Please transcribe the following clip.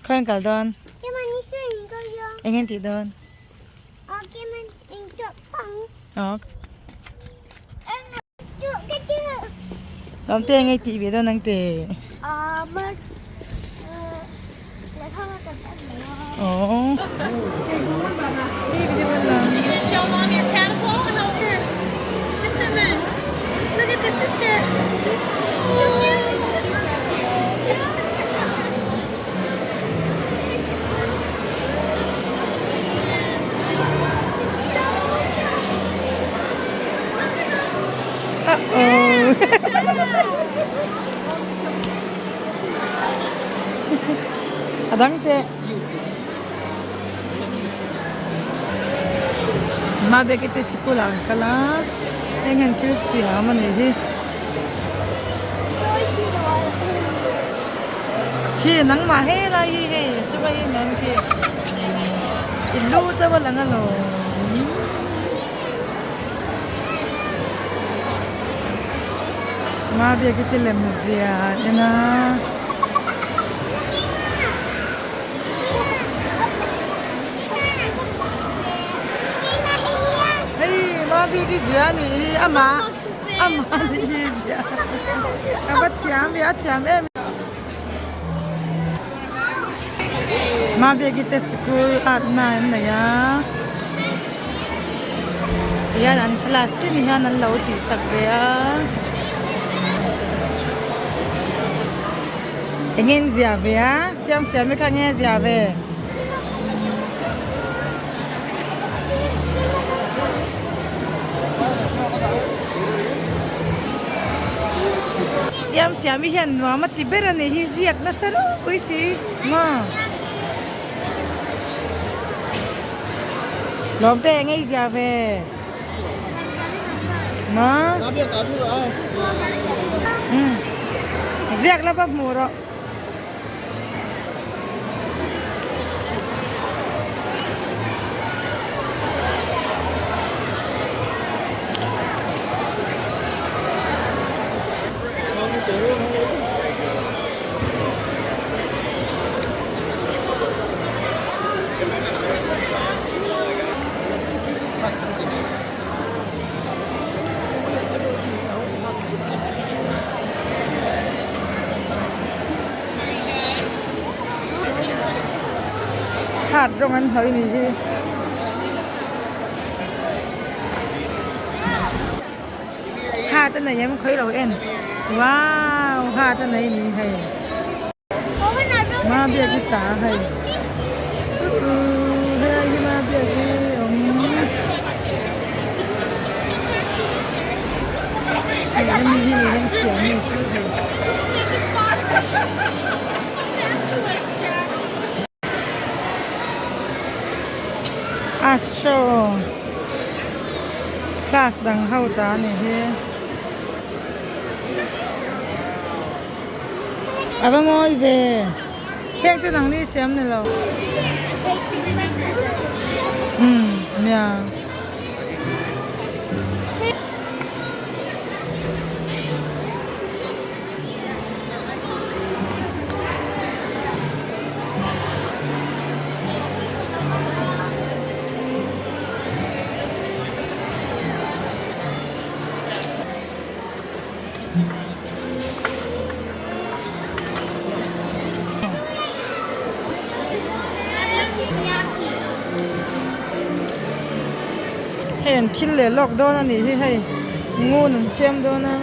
Kau kalau don, Cái mà như sao hình coi vô. ingin ti don. Cái mà hình chụp bằng. Oh, Chụp cái chứ. lom te ingin ti về don nang te. Mà lại không có tập nữa. Oh. You gonna show mom your catapult? How here? Listen, man. Look at the sister. So cute. She's so cute. Oh. Adang te. Mabiaki te sekolah kala. Ingin kerja mana ni? Khi nắng mà hết là hi hi, cho bây giờ mình khi ilu cho bây giờ là lo. Mà bây giờ cái làm gì à? Thế na. Hey, mà bây giờ gì à? Ni ama ni gì à? Apa tiang em. Mabiaki te school at 9 na ya. Yan ang class din yan ang lauti sa kaya. Ingin ziave ya? Siam may kanya ziave. Siam yan nuam tibera ni hiziak na saro kuisi. Ma. Lom te ngay giờ về mà giặc là bắp mù rồi hạt trong anh thấy này chứ hạt tên này em thấy rồi em wow hạt tên này này hay mà bây giờ ta hay hay mà bây giờ em đi này em xỉu nhiều chút Asho class đang hậu ta này he à ba ngồi về hiện cho thằng đi xem này rồi nhaเห็นทิ้งเลยลอกโดนนี่ให้งูหนึ่งเชื่อมโดนนะ